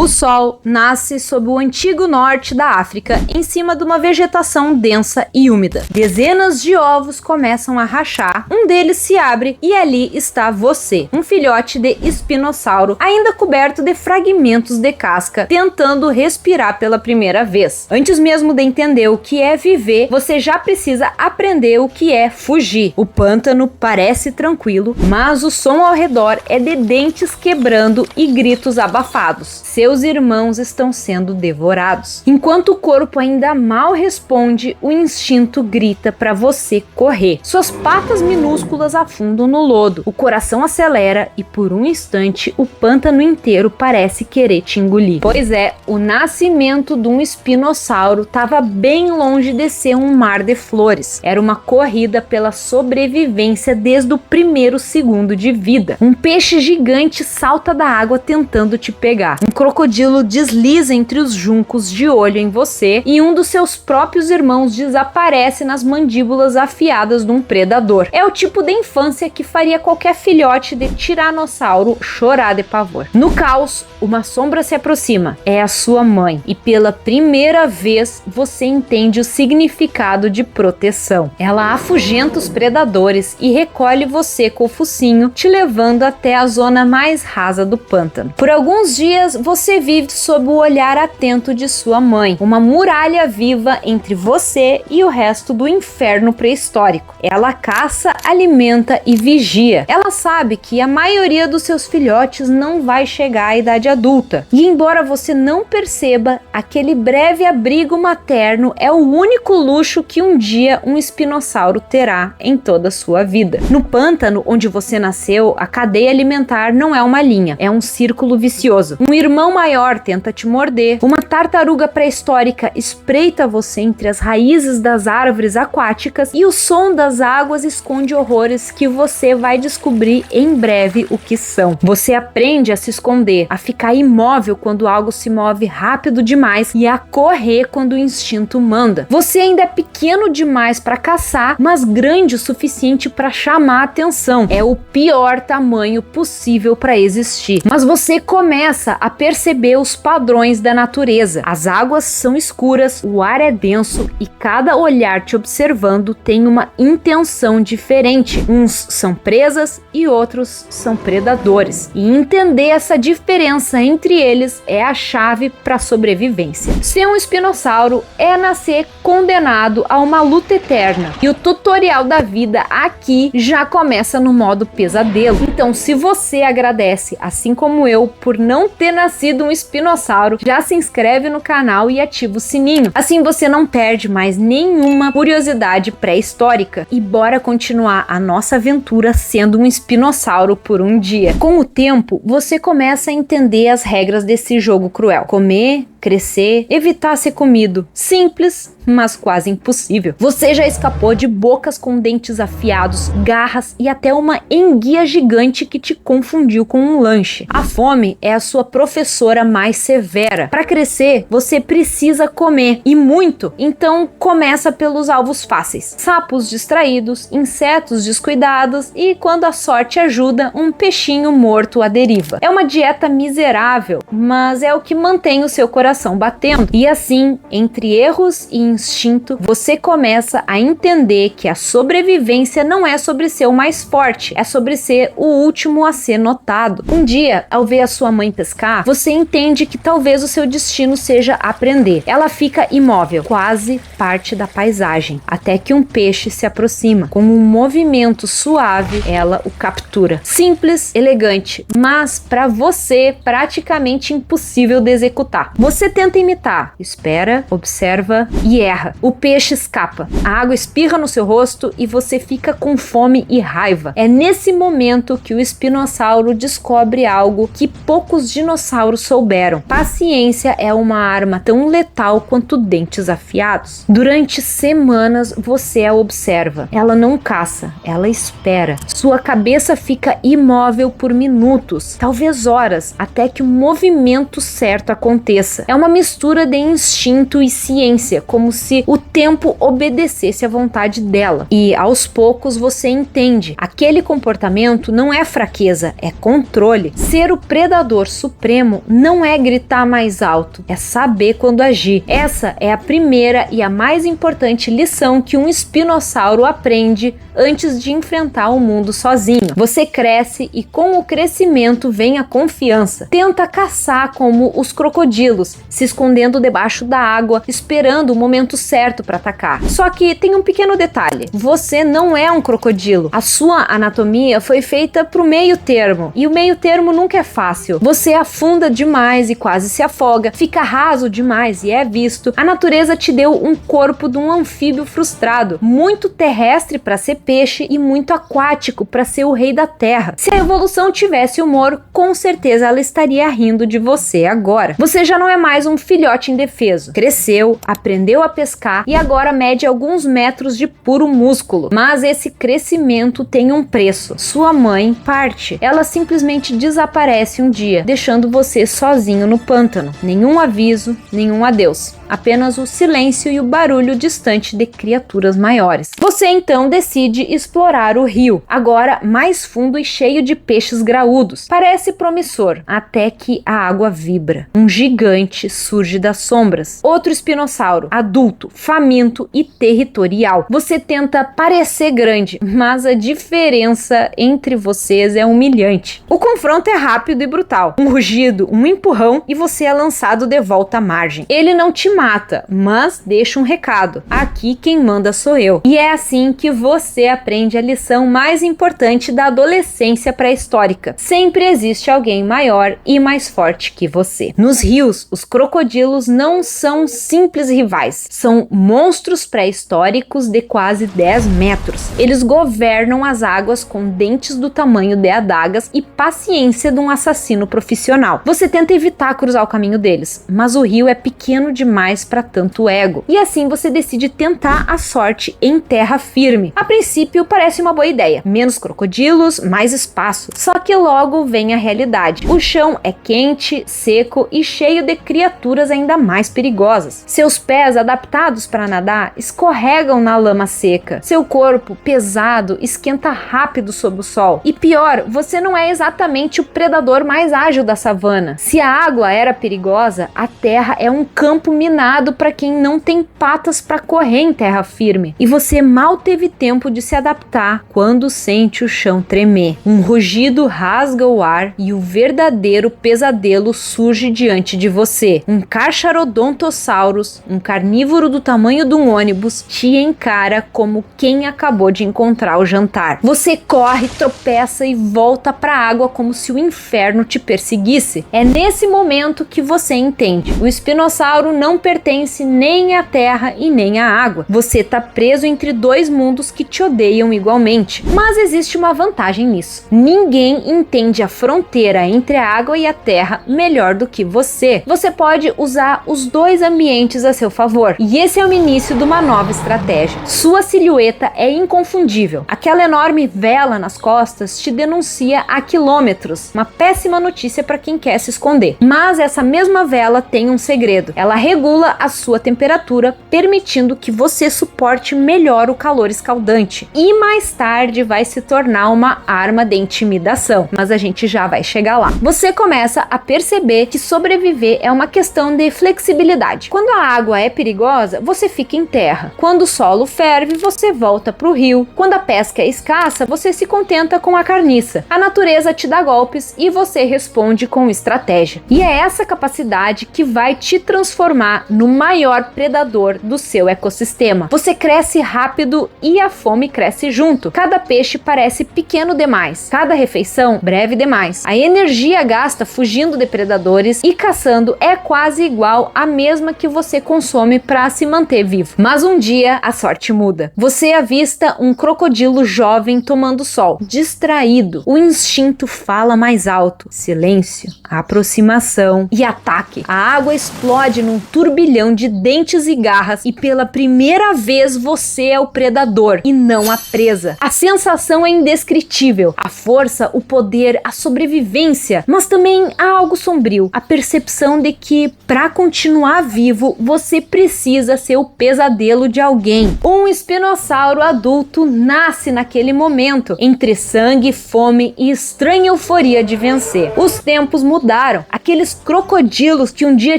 O Sol nasce sob o antigo norte da África, em cima de uma vegetação densa e úmida. Dezenas de ovos começam a rachar, um deles se abre e ali está você, um filhote de espinossauro, ainda coberto de fragmentos de casca, tentando respirar pela primeira vez. Antes mesmo de entender o que é viver, você já precisa aprender o que é fugir. O pântano parece tranquilo, mas o som ao redor é de dentes quebrando e gritos abafados. Seus irmãos estão sendo devorados. Enquanto o corpo ainda mal responde, o instinto grita para você correr. Suas patas minúsculas afundam no lodo, o coração acelera e por um instante o pântano inteiro parece querer te engolir. Pois é, o nascimento de um espinossauro estava bem longe de ser um mar de flores. Era uma corrida pela sobrevivência desde o primeiro segundo de vida. Um peixe gigante salta da água tentando te pegar. Um crocodilo desliza entre os juncos de olho em você e um dos seus próprios irmãos desaparece nas mandíbulas afiadas de um predador. É o tipo de infância que faria qualquer filhote de tiranossauro chorar de pavor. No caos, uma sombra se aproxima. É a sua mãe. E pela primeira vez, você entende o significado de proteção. Ela afugenta os predadores e recolhe você com o focinho, te levando até a zona mais rasa do pântano. Por alguns dias, você vive sob o olhar atento de sua mãe, uma muralha viva entre você e o resto do inferno pré-histórico. Ela caça, alimenta e vigia. Ela sabe que a maioria dos seus filhotes não vai chegar à idade adulta. E embora você não perceba, aquele breve abrigo materno é o único luxo que um dia um espinossauro terá em toda a sua vida. No pântano onde você nasceu, a cadeia alimentar não é uma linha, é um círculo vicioso. Um irmão maior tenta te morder, uma tartaruga pré-histórica espreita você entre as raízes das árvores aquáticas e o som das águas esconde horrores que você vai descobrir em breve o que são. Você aprende a se esconder, a ficar imóvel quando algo se move rápido demais e a correr quando o instinto manda. Você ainda é pequeno demais para caçar, mas grande o suficiente para chamar a atenção. É o pior tamanho possível para existir. Mas você começa a perceber os padrões da natureza. As águas são escuras, o ar é denso e cada olhar te observando tem uma intenção diferente. Uns são presas e outros são predadores. E entender essa diferença entre eles é a chave para a sobrevivência. Ser um espinossauro é nascer condenado a uma luta eterna. E o tutorial da vida aqui já começa no modo pesadelo. Então, se você agradece, assim como eu, por não ter nascido um espinossauro, já se inscreve no canal e ativa o sininho. Assim você não perde mais nenhuma curiosidade pré-histórica. E bora continuar a nossa aventura sendo um espinossauro por um dia. Com o tempo, você começa a entender as regras desse jogo cruel. Comer, crescer, evitar ser comido. Simples, mas quase impossível. Você já escapou de bocas com dentes afiados, garras e até uma enguia gigante que te confundiu com um lanche. A fome é a sua professora mais severa. Para crescer, você precisa comer, e muito. Então começa pelos alvos fáceis. Sapos distraídos, insetos descuidados e, quando a sorte ajuda, um peixinho morto à deriva. É uma dieta miserável, mas é o que mantém o seu coração batendo. E assim, entre erros e instinto, você começa a entender que a sobrevivência não é sobre ser o mais forte, é sobre ser o último a ser notado. Um dia, ao ver a sua mãe pescar, você entende que talvez o seu destino seja aprender. Ela fica imóvel, quase parte da paisagem, até que um peixe se aproxima. Com um movimento suave, ela o captura. Simples, elegante, mas para você praticamente impossível de executar. Você tenta imitar, espera, observa e erra. O peixe escapa, a água espirra no seu rosto e você fica com fome e raiva. É nesse momento que o espinossauro descobre algo que poucos dinossauros souberam. Paciência é uma arma tão letal quanto dentes afiados. Durante semanas você a observa. Ela não caça, ela espera. Sua cabeça fica imóvel por minutos, talvez horas, até que o movimento certo aconteça. É uma mistura de instinto e ciência, como se o tempo obedecesse à vontade dela. E aos poucos você entende, aquele comportamento não é fraqueza, é controle. Ser o predador supremo não é gritar mais alto, é saber quando agir. Essa é a primeira e a mais importante lição que um espinossauro aprende antes de enfrentar o mundo sozinho. Você cresce e com o crescimento vem a confiança. Tenta caçar como os crocodilos, se escondendo debaixo da água, esperando o momento certo para atacar. Só que tem um pequeno detalhe: você não é um crocodilo. A sua anatomia foi feita pro meio termo, e o meio termo nunca é fácil. Você afunda demais e quase se afoga, fica raso demais e é visto. A natureza te deu um corpo de um anfíbio frustrado, muito terrestre para ser peixe e muito aquático para ser o rei da terra. Se a evolução tivesse humor, com certeza ela estaria rindo de você agora. Você já não é mais um filhote indefeso. Cresceu, aprendeu a pescar e agora mede alguns metros de puro músculo. Mas esse crescimento tem um preço. Sua mãe parte. Ela simplesmente desaparece um dia, deixando você sozinho no pântano. Nenhum aviso, nenhum adeus. Apenas o silêncio e o barulho distante de criaturas maiores. Você então decide explorar o rio, agora mais fundo e cheio de peixes graúdos. Parece promissor, até que a água vibra. Um gigante surge das sombras. Outro espinossauro, adulto, faminto e territorial. Você tenta parecer grande, mas a diferença entre vocês é humilhante. O confronto é rápido e brutal. Um rugido, um empurrão e você é lançado de volta à margem. Ele não te mata, mas deixa um recado: aqui quem manda sou eu. E é assim que você aprende a lição mais importante da adolescência pré-histórica: sempre existe alguém maior e mais forte que você. Nos rios, os crocodilos não são simples rivais, são monstros pré-históricos de quase 10 metros. Eles governam as águas com dentes do tamanho de adagas e paciência de um assassino profissional. Você tenta evitar cruzar o caminho deles, mas o rio é pequeno demais para tanto ego, e assim você decide tentar a sorte em terra firme. A princípio parece uma boa ideia: menos crocodilos, mais espaço. Só que logo vem a realidade. O chão é quente, seco e cheio de criaturas ainda mais perigosas. Seus pés, adaptados para nadar, escorregam na lama seca. Seu corpo, pesado, esquenta rápido sob o sol. E pior, você não é exatamente o predador mais ágil da savana. Se a água era perigosa, a terra é um campo minado para quem não tem patas para correr em terra firme. E você mal teve tempo de se adaptar quando sente o chão tremer. Um rugido rasga o ar e o verdadeiro pesadelo surge diante de você. Um Carcharodontosaurus, um carnívoro do tamanho de um ônibus, te encara como quem acabou de encontrar o jantar. Você corre, tropeça e volta para a água como se o inferno te perseguisse. É nesse momento que você entende: o espinossauro não pertence nem à terra e nem à água. Você tá preso entre dois mundos que te odeiam igualmente. Mas existe uma vantagem nisso: ninguém entende a fronteira entre a água e a terra melhor do que você. Você pode usar os dois ambientes a seu favor. E esse é o início de uma nova estratégia. Sua silhueta é inconfundível. Aquela enorme vela nas costas te denuncia a quilômetros. Uma péssima notícia para quem quer se esconder. Mas essa mesma vela tem um segredo: ela regula a sua temperatura, permitindo que você suporte melhor o calor escaldante. E mais tarde vai se tornar uma arma de intimidação, mas a gente já vai chegar lá. Você começa a perceber que sobreviver é uma questão de flexibilidade. Quando a água é perigosa, você fica em terra. Quando o solo ferve, você volta pro rio. Quando a pesca é escassa, você se contenta com a carniça. A natureza te dá golpes e você responde com estratégia. E é essa capacidade que vai te transformar no maior predador do seu ecossistema. Você cresce rápido e a fome cresce junto. Cada peixe parece pequeno demais, cada refeição breve demais. A energia gasta fugindo de predadores e caçando é quase igual à mesma que você consome para se manter vivo. Mas um dia a sorte muda. Você avista um crocodilo jovem tomando sol, distraído. O instinto fala mais alto: silêncio, aproximação e ataque. A água explode num turbilhão turbilhão de dentes e garras e pela primeira vez você é o predador e não a presa. A sensação é indescritível. A força, o poder, a sobrevivência, mas também há algo sombrio. A percepção de que para continuar vivo você precisa ser o pesadelo de alguém. Um espinossauro adulto nasce naquele momento, entre sangue, fome e estranha euforia de vencer. Os tempos mudaram. Aqueles crocodilos que um dia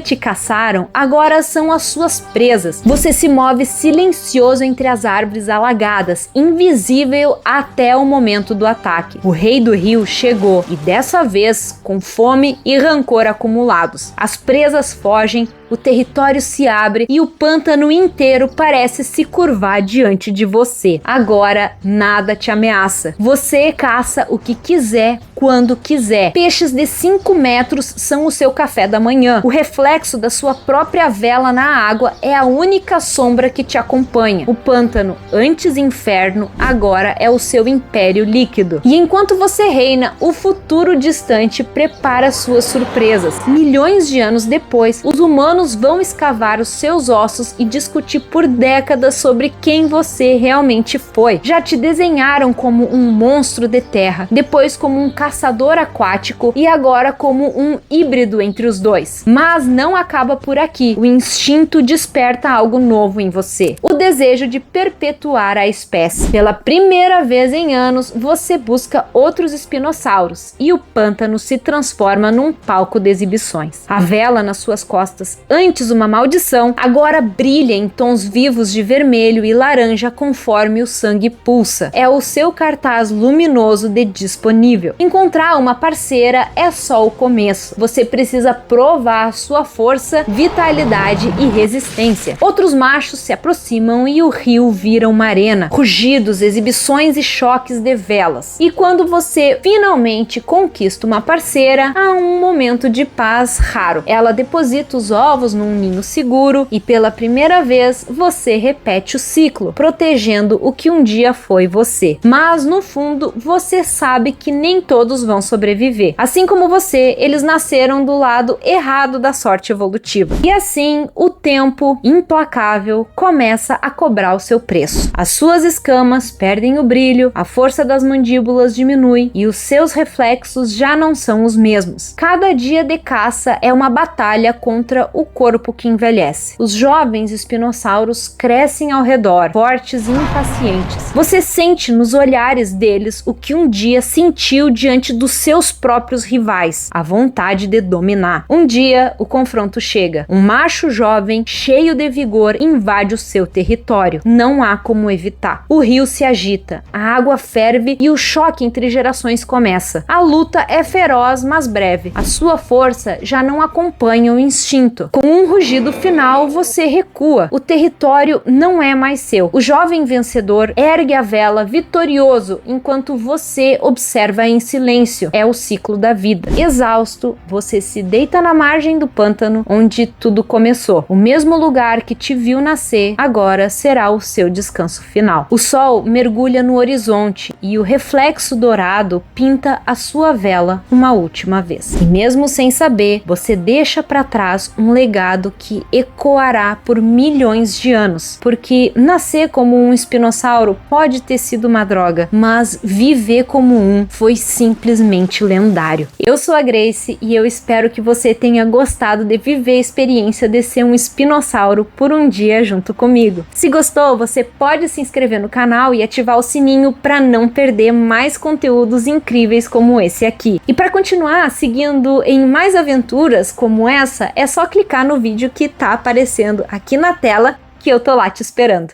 te caçaram agora são as suas presas. Você se move silencioso entre as árvores alagadas, invisível até o momento do ataque. O rei do rio chegou e dessa vez com fome e rancor acumulados. As presas fogem, o território se abre e o pântano inteiro parece se curvar diante de você. Agora nada te ameaça. Você caça o que quiser, quando quiser. Peixes de 5 metros são o seu café da manhã. O reflexo da sua própria vela na água é a única sombra que te acompanha. O pântano, antes inferno, agora é o seu império líquido. E enquanto você reina, o futuro distante prepara suas surpresas. Milhões de anos depois, os humanos vão escavar os seus ossos e discutir por décadas sobre quem você realmente foi. Já te desenharam como um monstro de terra, depois como um caçador aquático e agora como um híbrido entre os dois. Mas não acaba por aqui. O instinto desperta algo novo em você. O desejo de perpetuar a espécie. Pela primeira vez em anos, você busca outros espinossauros e o pântano se transforma num palco de exibições. A vela nas suas costas, antes uma maldição, agora brilha em tons vivos de vermelho e laranja conforme o sangue pulsa. É o seu cartaz luminoso de disponível. Encontrar uma parceira é só o começo. Você precisa provar sua força, vitalidade e resistência. Outros machos se aproximam e o rio vira uma arena. Rugidos, exibições e choques de velas. E quando você finalmente conquista uma parceira, há um momento de paz raro. Ela deposita os ovos num ninho seguro e pela primeira vez você repete o ciclo, protegendo o que um dia foi você. Mas no fundo você sabe que nem todos vão sobreviver. Assim como você, eles nasceram do lado errado da sorte evolutiva. E assim o tempo implacável começa a cobrar o seu preço. As suas escamas perdem o brilho, a força das mandíbulas diminui e os seus reflexos já não são os mesmos. Cada dia de caça é uma batalha contra o corpo que envelhece. Os jovens espinossauros crescem ao redor, fortes e impacientes. Você sente nos olhares deles o que um dia sentiu diante dos seus próprios rivais, a vontade de dominar. Um dia, o confronto chega. Um macho jovem, cheio de vigor, invade o seu território. Não há como evitar. O rio se agita, a água ferve e o choque entre gerações começa. A luta é feroz, mas breve. A sua força já não acompanha o instinto. Com um rugido final, você recua. O território não é mais seu. O jovem vencedor ergue a vela vitorioso enquanto você observa em silêncio. É o ciclo da vida. Exausto, você se deita na margem do pântano onde tudo começou. O mesmo lugar que te viu nascer agora será o seu descanso final. O sol mergulha no horizonte e o reflexo dourado pinta a sua vela uma última vez. E mesmo sem saber, você deixa para trás um legado que ecoará por milhões de anos, porque nascer como um espinossauro pode ter sido uma droga, mas viver como um foi simplesmente lendário. Eu sou a Grace e eu espero que você tenha gostado de viver a experiência de ser um espinossauro por um dia junto comigo. Se gostou, você pode se inscrever no canal e ativar o sininho para não perder mais conteúdos incríveis como esse aqui. E para continuar seguindo em mais aventuras como essa, é só clicar no vídeo que tá aparecendo aqui na tela que eu tô lá te esperando.